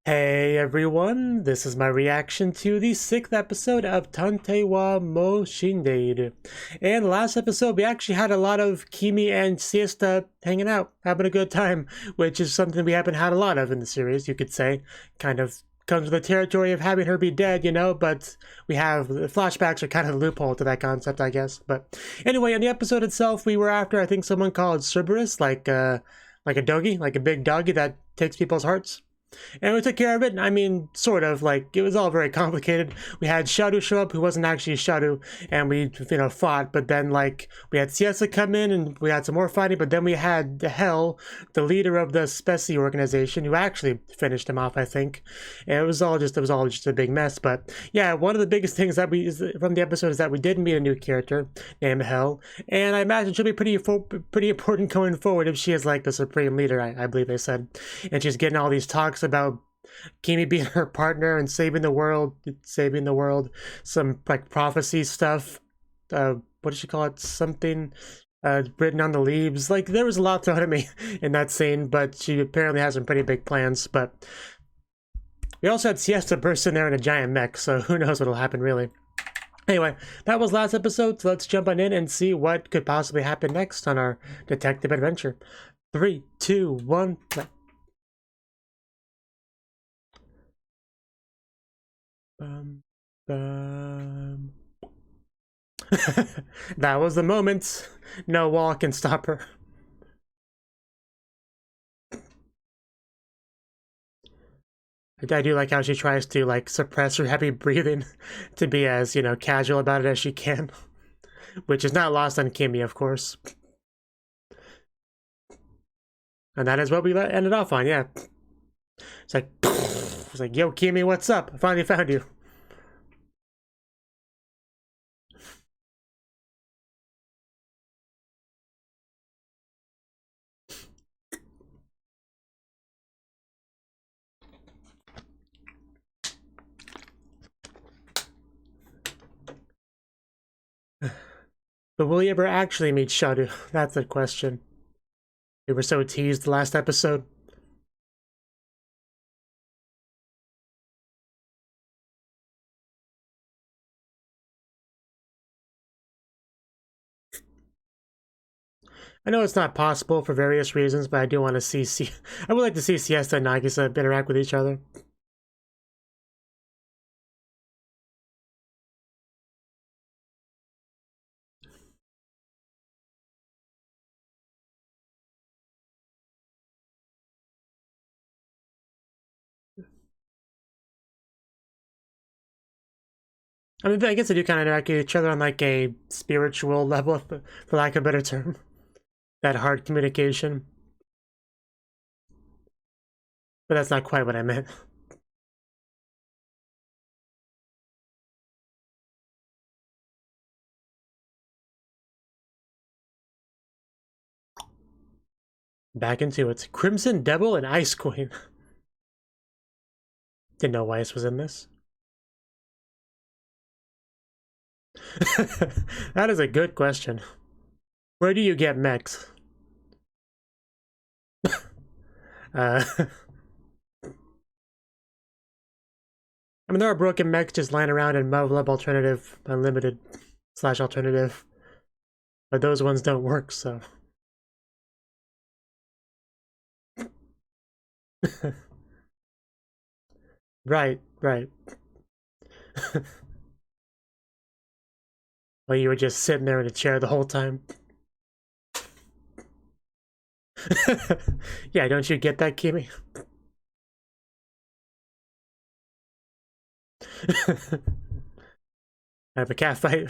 Hey everyone, this is my reaction to the 6th episode of Tantei wa mo Shindeiru. And last episode, we actually had a lot of Kimi and Siesta hanging out, having a good time, which is something we haven't had a lot of in the series, you could say. Kind of comes with the territory of having her be dead, you know, but we have the flashbacks are kind of the loophole to that concept, I guess. But anyway, in the episode itself, we were after, I think, someone called Cerberus, like a doggy, like a big doggy that takes people's hearts. And we took care of it. I mean, sort of, like, it was all very complicated. We had Shadow show up, who wasn't actually Shadow, and we, fought, but then, like, we had Siesta come in, and we had some more fighting, but then we had the Hell, the leader of the Specie organization, who actually finished him off, I think. And it was all just a big mess, but, yeah, one of the biggest things that from the episode is that we did meet a new character named Hell, and I imagine she'll be pretty important going forward if she is, like, the Supreme Leader, I believe they said. And she's getting all these talks about Kimi being her partner and saving the world, some like prophecy stuff. What did she call it? Something written on the leaves. Like there was a lot thrown at me in that scene, but she apparently has some pretty big plans. But we also had Siesta burst in there in a giant mech, so who knows what'll happen really. Anyway, that was last episode, so let's jump on in and see what could possibly happen next on our detective adventure. 3, 2, 1, play. That was the moment. No wall can stop her. I do like how she tries to like suppress her heavy breathing to be as, casual about it as she can. Which is not lost on Kimi, of course. And that is what we ended off on, yeah. It's like, yo, Kimi, what's up? I finally found you. But will we ever actually meet Shadow? That's the question. We were so teased last episode. I know it's not possible for various reasons, but I do want to see I would like to see Siesta and Nagisa interact with each other. I mean, I guess they do kind of interact with each other on like a spiritual level, for lack of a better term. That hard communication. But that's not quite what I meant. Back into it. Crimson Devil and Ice Queen. Didn't know Weiss was in this. That is a good question. Where do you get mechs? I mean, there are broken mechs just lying around in Move Alternative Unlimited / Alternative. But those ones don't work, so. Right. Well, you were just sitting there in a chair the whole time. Yeah, don't you get that, Kimi? Have a cat fight.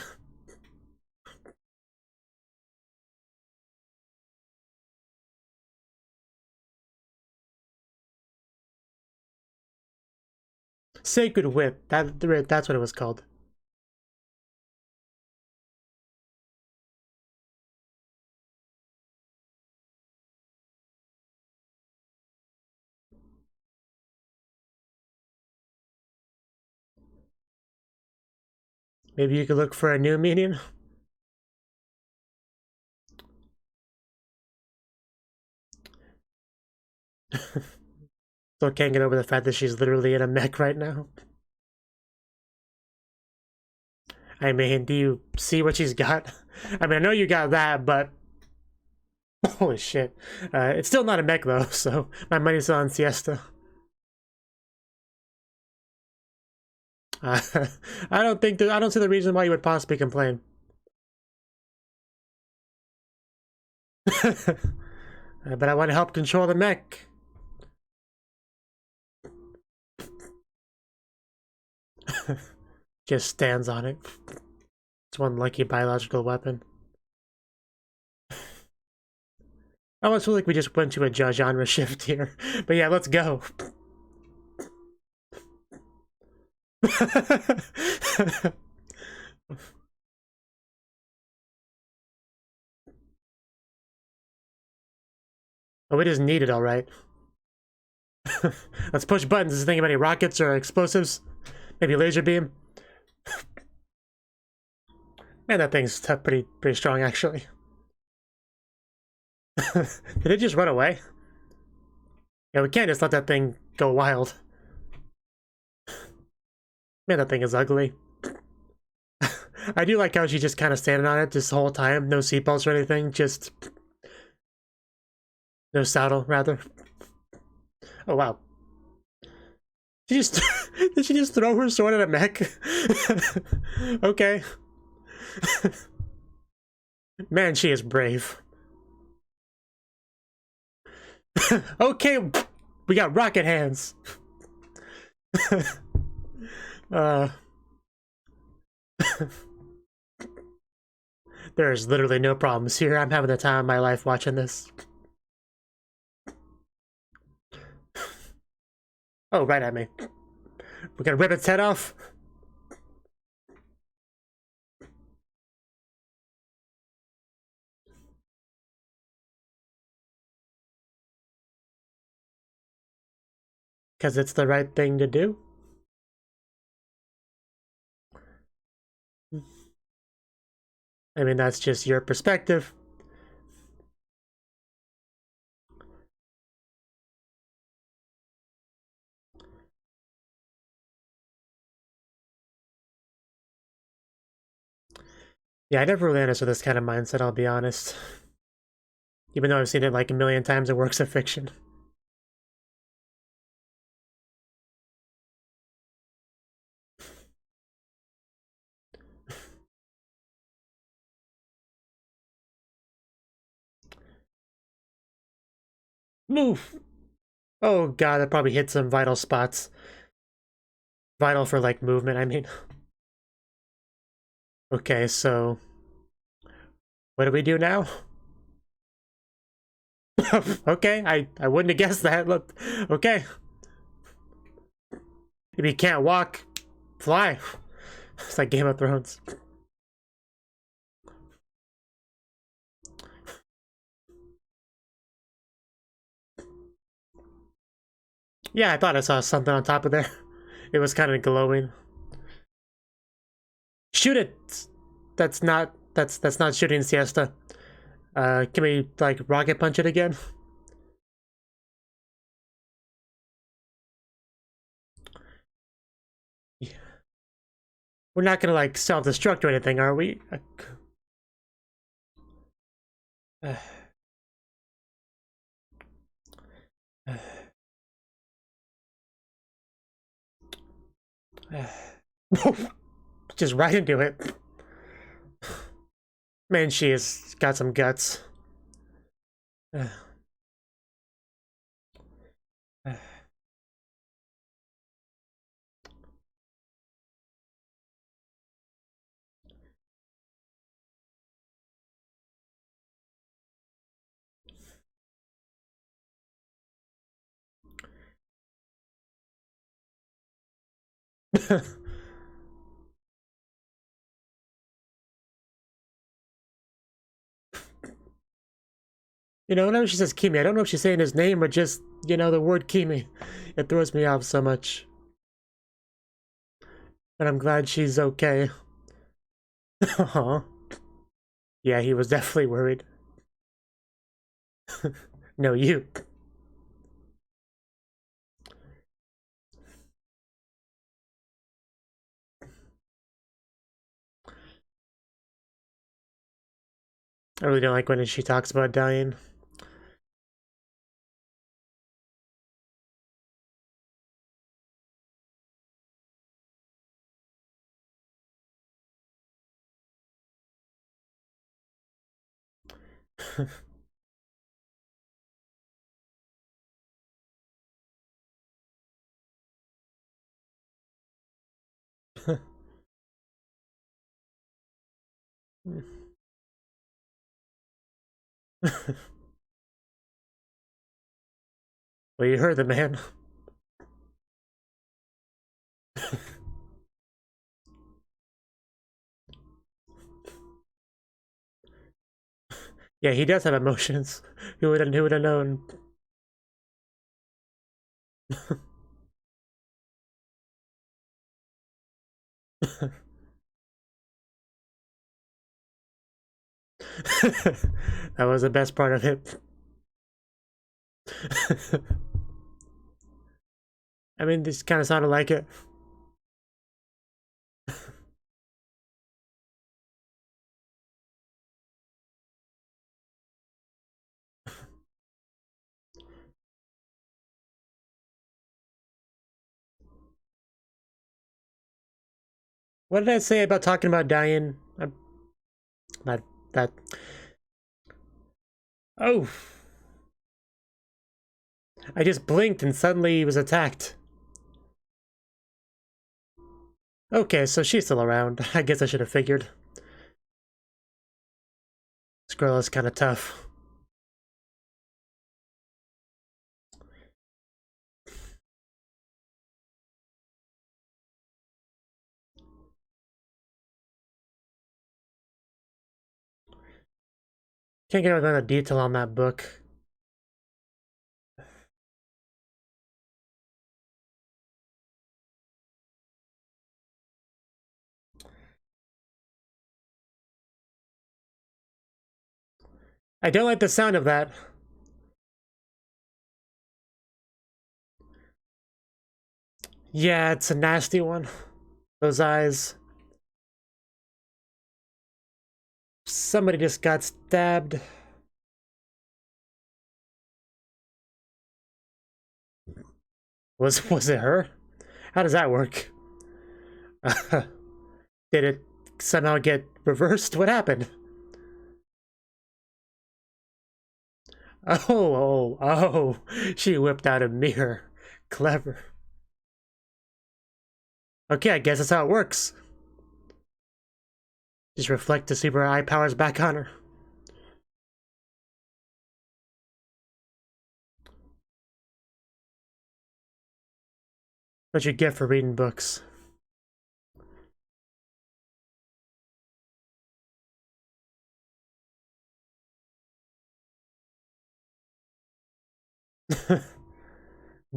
Sacred Whip. That's what it was called. Maybe you could look for a new meaning. Still can't get over the fact that she's literally in a mech right now. I mean, do you see what she's got? I mean, I know you got that, but... Holy shit. It's still not a mech, though, so my money's on Siesta. I don't see the reason why you would possibly complain. But I want to help control the mech. Just stands on it. It's one lucky biological weapon. I almost feel like we just went to a genre shift here. But yeah, let's go. Oh, it is needed, alright. Let's push buttons. Does it think of any rockets or explosives? Maybe laser beam? Man, that thing's pretty strong, actually. Did it just run away? Yeah, we can't just let that thing go wild. Man, that thing is ugly. I do like how she's just kind of standing on it this whole time. No seatbelts or anything, just... No saddle, rather. Oh, wow. Did she just throw her sword at a mech? Okay. Man, she is brave. Okay, we got rocket hands. There's literally no problems here. I'm having the time of my life watching this. Oh, right at me. We're gonna rip its head off. Because it's the right thing to do. I mean, that's just your perspective. Yeah, I never really understood this kind of mindset, I'll be honest. Even though I've seen it like a million times in works of fiction. Move! Oh god, that probably hit some vital spots. Vital for, like, movement, I mean. Okay, so... What do we do now? Okay, I wouldn't have guessed that. Look, okay. If you can't walk, fly. It's like Game of Thrones. Yeah, I thought I saw something on top of there. It was kind of glowing. Shoot it! That's not shooting Siesta. Can we, like, rocket punch it again? Yeah. We're not gonna, like, self-destruct or anything, are we? Just right into it. Man, she has got some guts. You know, whenever she says Kimi, I don't know if she's saying his name or just, you know, the word Kimi. It throws me off so much. But I'm glad she's okay. Aww. Yeah, he was definitely worried. No, you. I really don't like when she talks about dying. Well, you heard the man. Yeah, he does have emotions. Who would have known? That was the best part of it. I mean, this kind of sounded like it. What did I say about talking about dying? That. Oh! I just blinked and suddenly he was attacked. Okay, so she's still around. I guess I should have figured. This girl is kind of tough. Can't get another detail on that book. I don't like the sound of that. Yeah, it's a nasty one. Those eyes. Somebody just got stabbed. Was it her? How does that work? Did it somehow get reversed? What happened? Oh, she whipped out a mirror. Clever. Okay, I guess that's how it works. Just reflect the super eye powers back on her. What you get for reading books.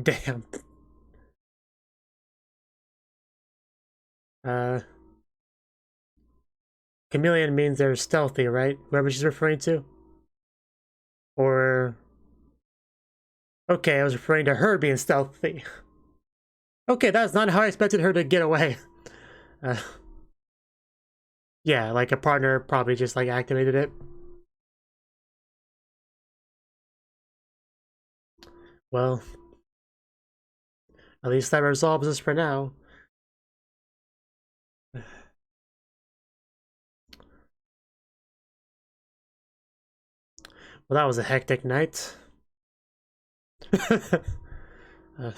Damn. Uh, Chameleon means they're stealthy, right? Whoever she's referring to? Or... Okay, I was referring to her being stealthy. Okay, that's not how I expected her to get away. Uh, yeah, like a partner probably just like activated it. Well, at least that resolves this for now. Well, that was a hectic night. uh.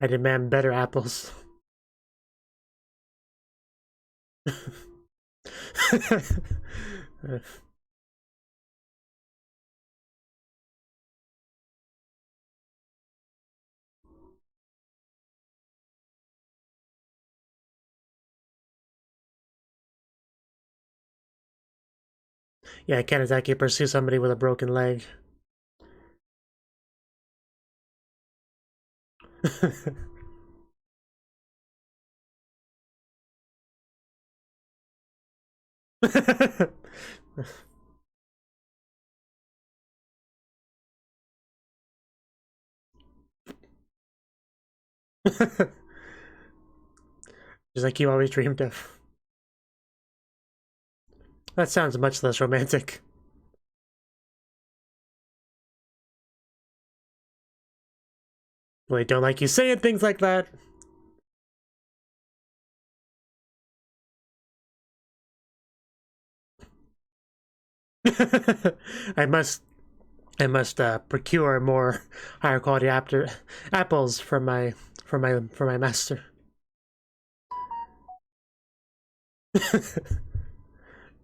I demand better apples. Yeah, I can't exactly pursue somebody with a broken leg. Just like you always dreamed of. That sounds much less romantic. Really don't like you saying things like that. I must procure more higher quality apples from my master.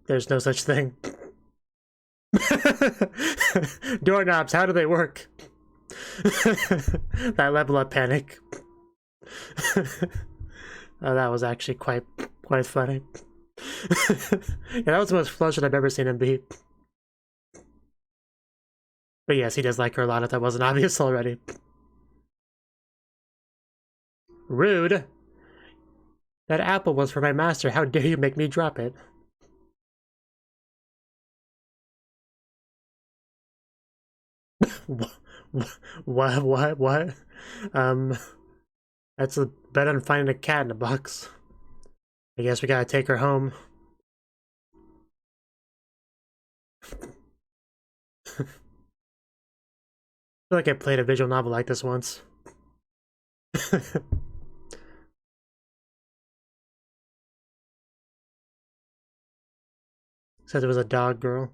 There's no such thing. Doorknobs, how do they work? That level of panic. Oh, that was actually quite funny. Yeah, that was the most flustered I've ever seen him be. But yes, he does like her a lot if that wasn't obvious already. Rude. That apple was for my master. How dare you make me drop it? What? That's better than finding a cat in a box. I guess we gotta take her home. I feel like I played a visual novel like this once. Said it was a dog girl.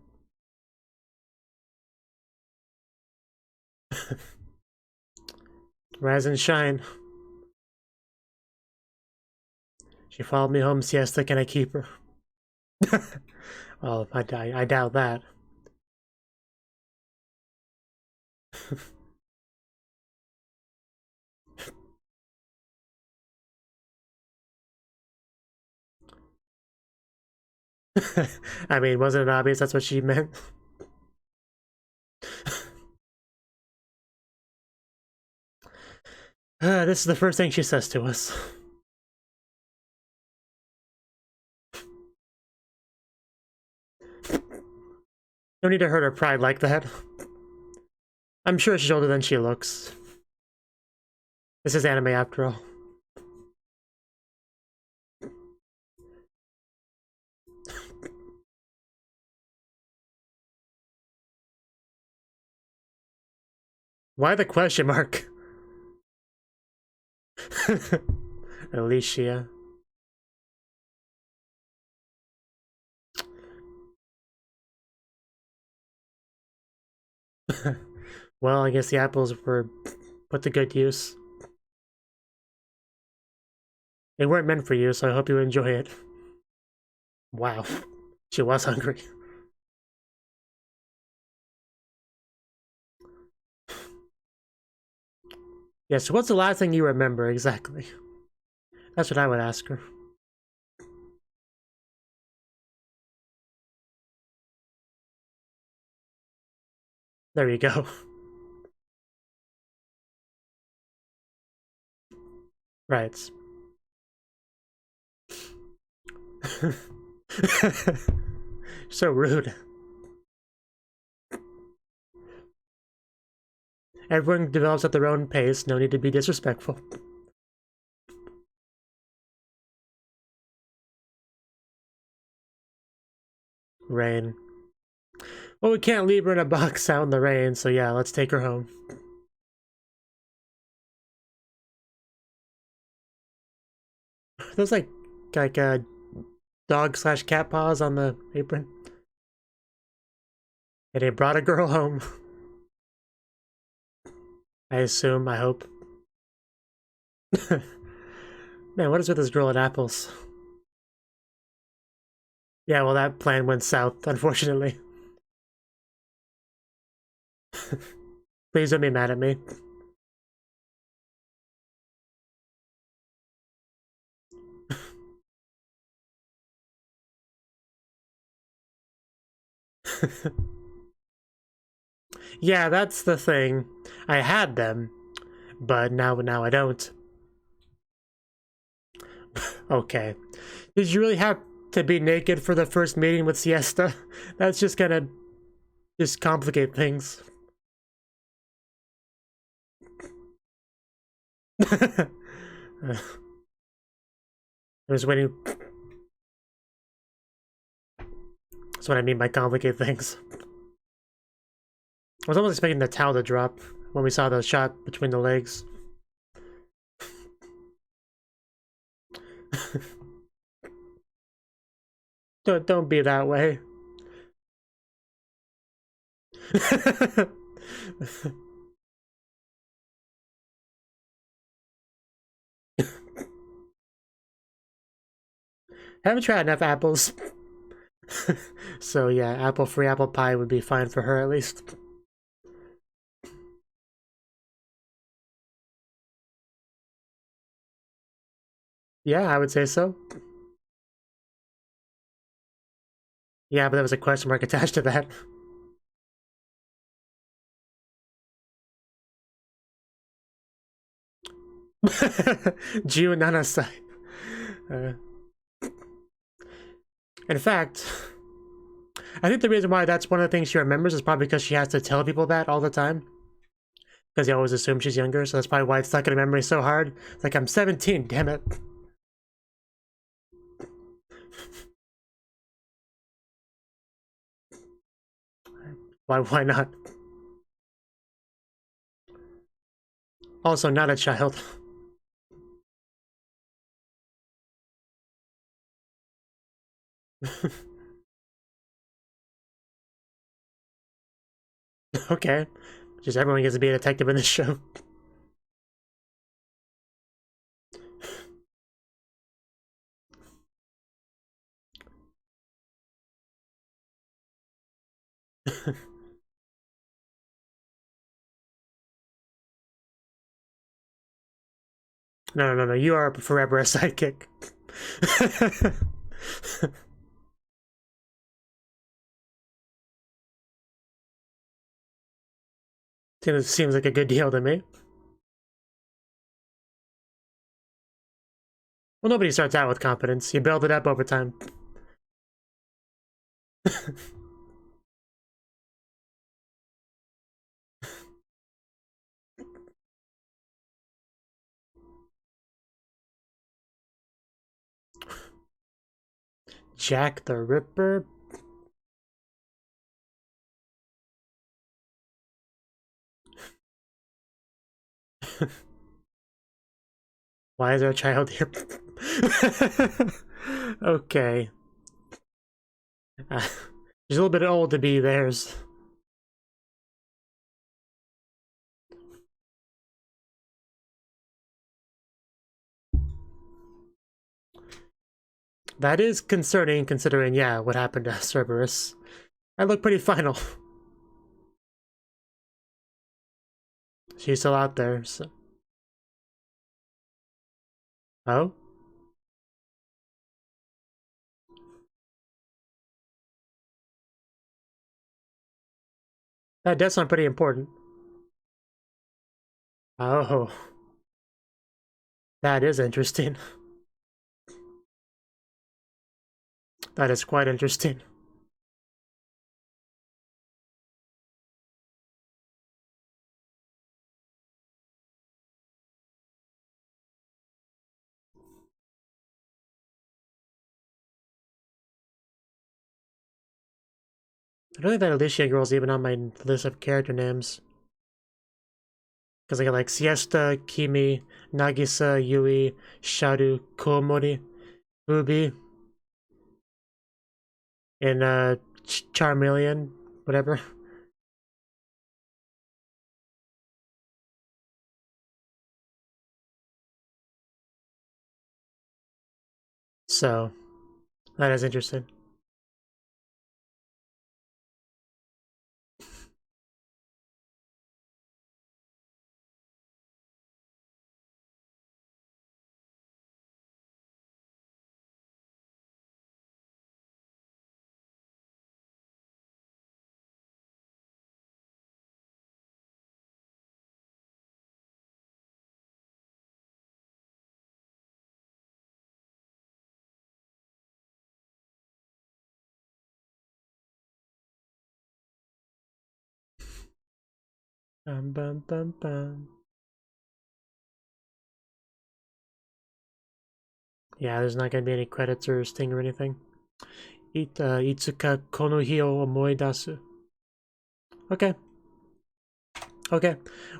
Rise and shine. She followed me home, siesta, can I keep her? Well, I doubt that. I mean, wasn't it obvious that's what she meant? This is the first thing she says to us. No need to hurt her pride like that. I'm sure she's older than she looks. This is anime after all. Why the question mark? Alicia. Well, I guess the apples were put to good use. They weren't meant for you, so I hope you enjoy it. Wow. She was hungry. Yeah, so what's the last thing you remember exactly? That's what I would ask her. There you go. Right. So rude. Everyone develops at their own pace, no need to be disrespectful. Rain. Well, we can't leave her in a box out in the rain, so yeah, let's take her home. There's like dog slash cat paws on the apron. And they brought a girl home. I assume, I hope. Man, what is with this girl at apples? Yeah, well, that plan went south, unfortunately. Please don't be mad at me. Yeah, that's the thing. I had them, but now I don't. Okay. Did you really have to be naked for the first meeting with Siesta? That's just gonna just complicate things. I was waiting. That's what I mean by complicate things. I was almost expecting the towel to drop when we saw the shot between the legs. Don't be that way. Haven't tried enough apples. So yeah, apple-free apple pie would be fine for her at least. Yeah, I would say so. Yeah, but there was a question mark attached to that. Jiu Nanasai. Uh, in fact, I think the reason why that's one of the things she remembers is probably because she has to tell people that all the time. Because they always assume she's younger, so that's probably why it's stuck in her memory so hard. It's like, I'm 17, damn it. Why not? Also, not a child. Okay. Just everyone gets to be a detective in this show. No. You are forever a sidekick. Seems like a good deal to me. Well, nobody starts out with competence. You build it up over time. Jack the Ripper? Why is there a child here? Okay. She's a little bit old to be theirs. That is concerning, considering, yeah, what happened to Cerberus. I look pretty final. She's still out there, so... Oh? That does sound pretty important. Oh. That is interesting. That is quite interesting. I don't think that Alicia girl's even on my list of character names. Because I got like Siesta, Kimi, Nagisa, Yui, Sharu, Komori, Ubi, and Charmeleon, whatever. So, that is interesting. Bum bum bum bum. Yeah, there's not gonna be any credits or sting or anything. Itsuka kono hi o omoidasu. Okay. Okay.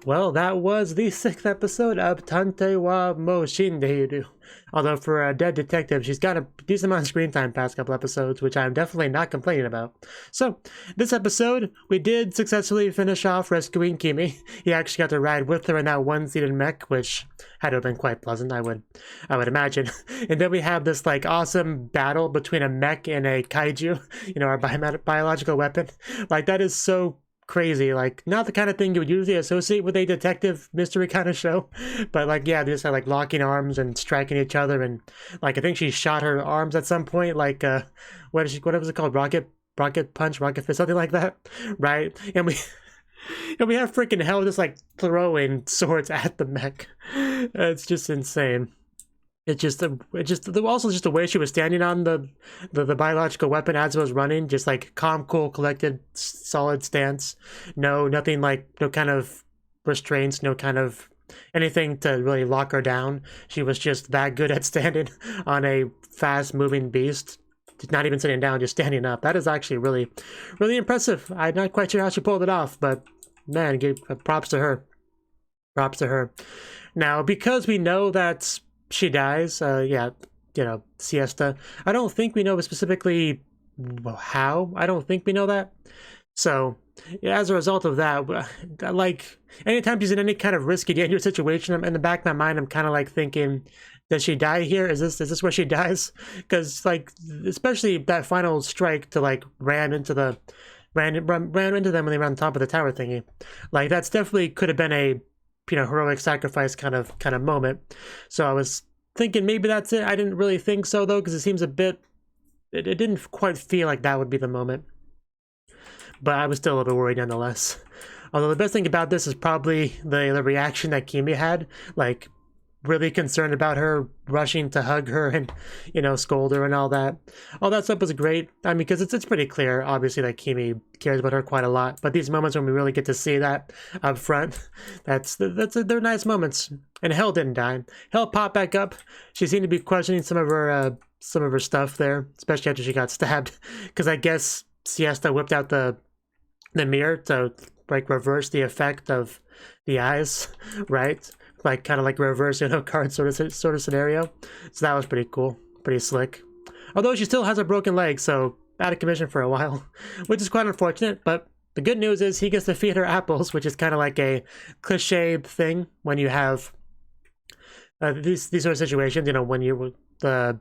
Well, that was the 6th episode of Tantei wa mo Shindeiru. Although for a dead detective, she's got a decent amount of screen time past couple episodes, which I'm definitely not complaining about. So, this episode, we did successfully finish off rescuing Kimi. He actually got to ride with her in that one-seated mech, which had to have been quite pleasant, I would imagine. And then we have this like awesome battle between a mech and a kaiju, you know, our biological weapon. Like that is so crazy, like not the kind of thing you would usually associate with a detective mystery kind of show, but like yeah, they just had like locking arms and striking each other, and like I think she shot her arms at some point, like what was it called, rocket punch, rocket fist, something like that, right? And we have freaking hell just like throwing swords at the mech. It's just insane. It's just also just the way she was standing on the biological weapon as it was running, just like calm, cool, collected, solid stance. Nothing like, no kind of restraints, no kind of anything to really lock her down. She was just that good at standing on a fast moving beast. Not even sitting down, just standing up. That is actually really, really impressive. I'm not quite sure how she pulled it off, but man, props to her. Props to her. Now, because we know that she dies, yeah, you know, siesta. I don't think we know specifically how. I don't think we know that. So, yeah, as a result of that, like, anytime she's in any kind of risky, dangerous situation, in the back of my mind, I'm kind of like thinking, does she die here? Is this where she dies? Because, like, especially that final strike to, like, ran into them when they were on top of the tower thingy. Like, that's definitely could have been a, you know, heroic sacrifice kind of moment. So I was thinking maybe that's it. I didn't really think so though, because it seems a bit, it didn't quite feel like that would be the moment. But I was still a little bit worried nonetheless. Although the best thing about this is probably the reaction that Kimi had, like really concerned about her, rushing to hug her and, you know, scold her and all that. All that stuff was great. I mean, because it's pretty clear, obviously, that Kimi cares about her quite a lot. But these moments when we really get to see that up front, they're nice moments. And Hell didn't die. Hell popped back up. She seemed to be questioning some of her stuff there, especially after she got stabbed. Because I guess Siesta whipped out the mirror to like reverse the effect of the eyes, right? Like kind of like reverse, you know, card sort of scenario. So that was pretty cool, pretty slick. Although she still has a broken leg, so out of commission for a while, which is quite unfortunate. But the good news is he gets to feed her apples, which is kind of like a cliche thing when you have these sort of situations. You know, when the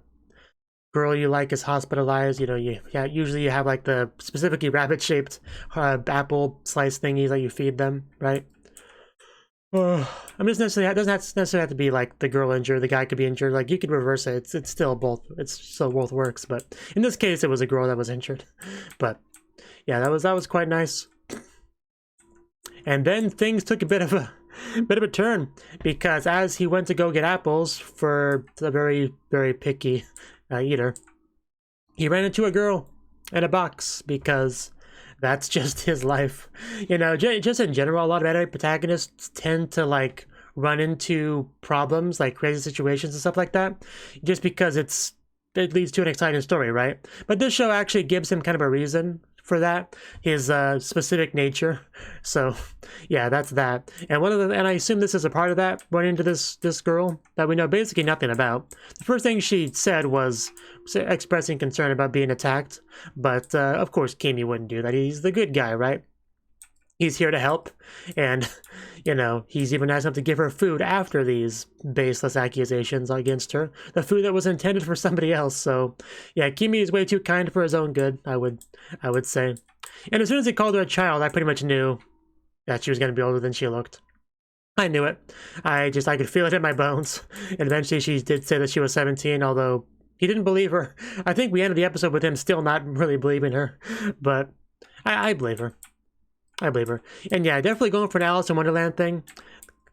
girl you like is hospitalized, you know, usually you have like the specifically rabbit-shaped apple slice thingies that you feed them, right? I mean, it doesn't necessarily have to be like the girl injured, the guy could be injured. Like you could reverse it. It's still both. It's still both works. But in this case, it was a girl that was injured. But yeah, that was quite nice. And then things took a bit of a turn, because as he went to go get apples for the very, very picky eater, he ran into a girl in a box, because that's just his life. You know, just in general, a lot of anime protagonists tend to like run into problems, like crazy situations and stuff like that, just because it leads to an exciting story, right? But this show actually gives him kind of a reason for that, his specific nature. So yeah, that's that. And and I assume this is a part of that, running into this girl that we know basically nothing about. The first thing she said was expressing concern about being attacked, but of course Kimi wouldn't do that. He's the good guy, right? He's here to help, and you know, he's even nice enough to give her food after these baseless accusations against her, the food that was intended for somebody else. So yeah, Kimi is way too kind for his own good, I would say. And as soon as he called her a child, I pretty much knew that she was going to be older than she looked. I knew it. I could feel it in my bones. And eventually she did say that she was 17, although he didn't believe her. I think we ended the episode with him still not really believing her, but I believe her. I believe her. And yeah, definitely going for an Alice in Wonderland thing.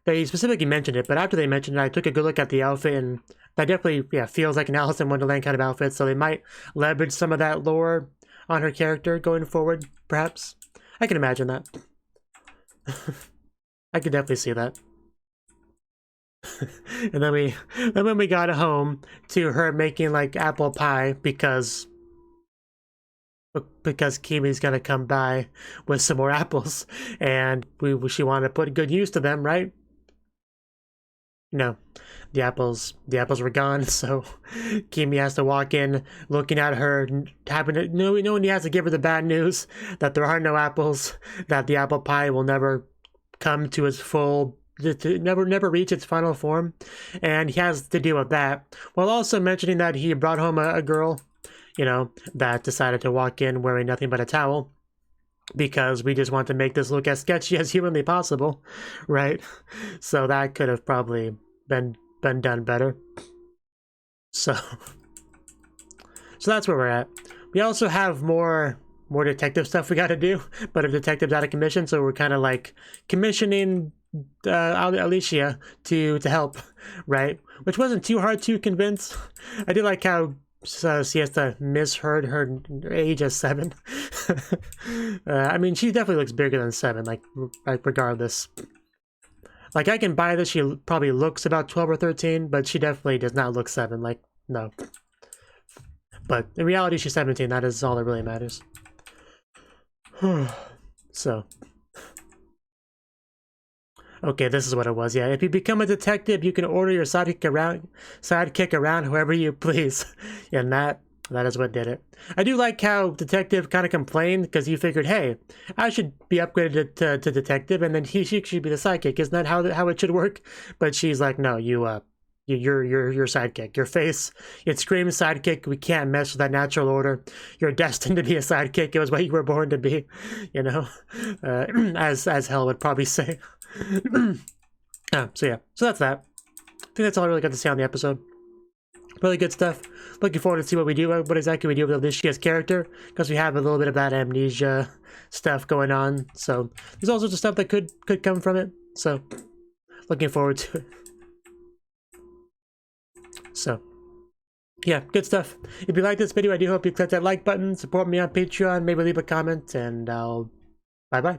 They specifically mentioned it, but after they mentioned it, I took a good look at the outfit, and that definitely, yeah, feels like an Alice in Wonderland kind of outfit, so they might leverage some of that lore on her character going forward, perhaps. I can imagine that. I could definitely see that. And then when we got home to her making like apple pie because Kimi's gonna come by with some more apples, and she wanted to put good use to them, right? No, the apples were gone, so Kimi has to walk in looking at her, knowing he has to give her the bad news that there are no apples, that the apple pie will never come to its full, never reach its final form, and he has to deal with that, while also mentioning that he brought home a girl, you know, that decided to walk in wearing nothing but a towel, because we just want to make this look as sketchy as humanly possible, right? So that could have probably been done better. So that's where we're at. We also have more detective stuff we got to do, but a detective's out of commission, so we're kind of like commissioning Alicia to help, right? Which wasn't too hard to convince. I do like how Siesta misheard her age as 7. I mean, she definitely looks bigger than 7, like regardless. Like, I can buy this, she probably looks about 12 or 13, but she definitely does not look 7, like, no. But in reality, she's 17, that is all that really matters. So. Okay, this is what it was, yeah. If you become a detective, you can order your sidekick around however you please. And that is what did it. I do like how detective kind of complained, because he figured, hey, I should be upgraded to detective, and then she should be the sidekick. Isn't that how it should work? But she's like, no, you're sidekick. Your face, it screams sidekick. We can't mess with that natural order. You're destined to be a sidekick. It was what you were born to be, you know, as Hell would probably say. So yeah, so that's that. I think that's all I really got to say on the episode. Really good stuff. Looking forward to see what exactly we do with Alicia's character, because we have a little bit of that amnesia stuff going on. So there's all sorts of stuff that could come from it. So looking forward to it. So yeah, good stuff. If you like this video, I do hope you click that like button, support me on Patreon, maybe leave a comment, and I'll bye-bye.